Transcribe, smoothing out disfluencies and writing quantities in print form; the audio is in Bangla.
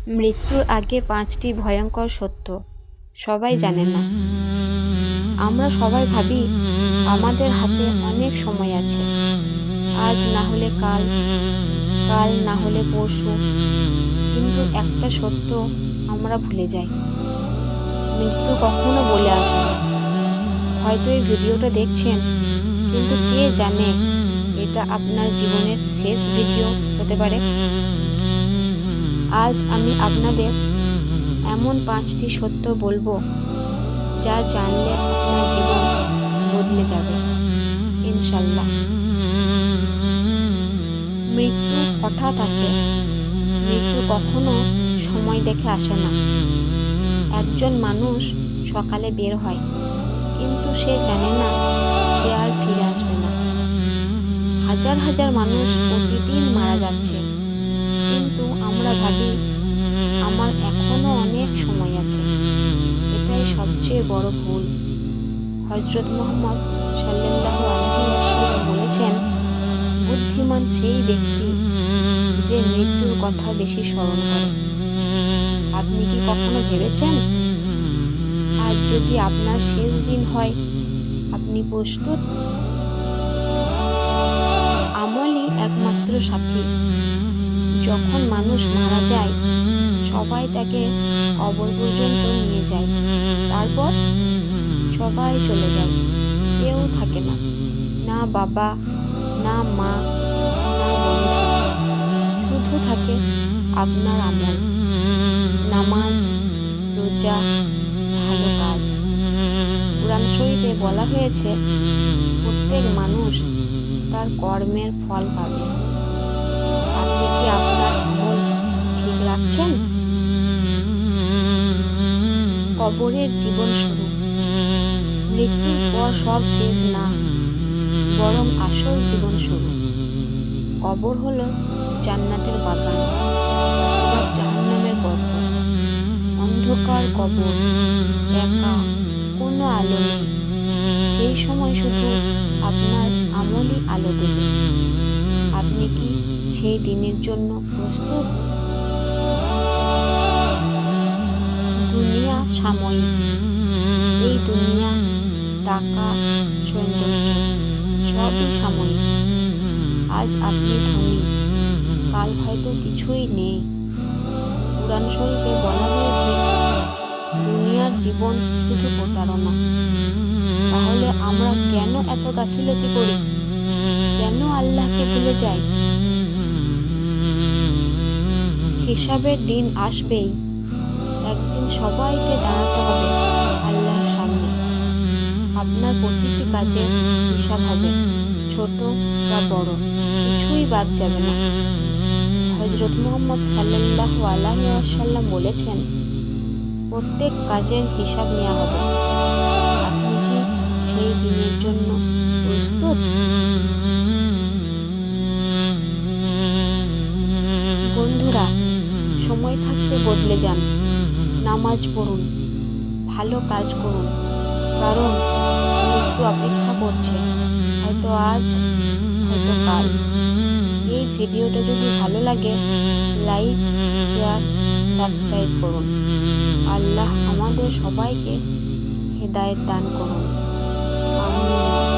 মৃত্যুর আগে 5টি ভয়ঙ্কর সত্য সবাই জানে না। আমরা সবাই ভাবি আমাদের হাতে অনেক সময় আছে, আজ না হলে কাল, কাল না হলে পরশু। কিন্তু একটা সত্য আমরা ভুলে যাই, মৃত্যু কখনো বলে আসে না। হয়তো এই ভিডিওটা দেখছেন, কিন্তু কে জানে এটা আপনার জীবনের শেষ ভিডিও হতে পারে। আজ আমি আপনাদের এমন 5টি সত্য বলবো যা জানলে আপনার জীবন বদলে যাবে ইনশাল্লাহ। মৃত্যু হঠাৎ আসে, মৃত্যু কখনো সময় দেখে আসে না। একজন মানুষ সকালে বের হয়, কিন্তু সে জানে না সে আর ফিরে আসবে না। হাজার হাজার মানুষ প্রতিদিন মারা যাচ্ছে, কিন্তু আমরা ভাবি আমার এখনো অনেক সময় আছে। এটাই সবচেয়ে বড় ভুল। হযরত মুহাম্মদ সাল্লাল্লাহু আলাইহি ওয়াসাল্লাম বলেছেন, বুদ্ধিমান সেই ব্যক্তি যে মৃত্যুর কথা বেশি স্মরণ করে। আপনি কি কখনো ভেবেছেন আজ যদি আপনার শেষ দিন হয়, আপনি প্রস্তুত? আমলই একমাত্র সাথী। যখন মানুষ মারা যায়, সবাই তাকে কবর পর্যন্ত নিয়ে যায়, তারপর সবাই চলে যায়। কেউ থাকে না, না বাবা, না মা, না বন্ধু। শুধু থাকে আপনার আমল, নামাজ, রোজা, ভালো কাজ। কুরআন শরীফে বলা হয়েছে, প্রত্যেক মানুষ তার কর্মের ফল পাবে। আপনি কি আপনার আমল ঠিক রাখছেন? কবরের জীবন শুরু। মৃত্যুর পর সব শেষ না, বরং আসল জীবন শুরু। কবর হলো জান্নাতের বাগান অথবা জাহান্নামের গর্ত। অন্ধকার কবর, একা, কোনো আলো নেই। সেই সময় শুধু আপনার আমলই আলো দেবে। আপনি কি সেই দিনের জন্য প্রস্তুত? দুনিয়া সাময়িক। এই দুনিয়া, টাকা, সৌন্দর্য সবই সাময়িক। আজ আপনি ধনী, কাল হয়তো কিছুই নেই। কুরআন শরীফে বলা হয়েছে, দুনিয়ার জীবন শুধু প্রতারণা। তাহলে আমরা কেন এত গাফিলতি করি? কেন আল্লাহকে ভুলে যাই? হিসাবের দিন আসবেই। একদিন সবাইকে দাঁড়াতে হবে আল্লাহর সামনে। আপনার প্রতিটি কাজের হিসাব হবে, ছোট বা বড়, কিছুই বাদ যাবে না। হযরত মুহাম্মদ সাল্লাল্লাহু আলাইহি ওয়াসাল্লাম বলেছেন, প্রত্যেক কাজের হিসাব নেওয়া হবে। আপনি কি সেই দিনের জন্য প্রস্তুত? বন্ধুরা, সময় থাকতে বদলে যান। নামাজ পড়ুন, ভালো কাজ করুন, কারণ মৃত্যু অপেক্ষা করছে, হয়তো আজ, হয়তো কাল। এই ভিডিওটা যদি ভালো লাগে, লাইক, শেয়ার, সাবস্ক্রাইব করুন। আল্লাহ আমাদের সবাইকে হেদায়েত দান করুন। আমিন।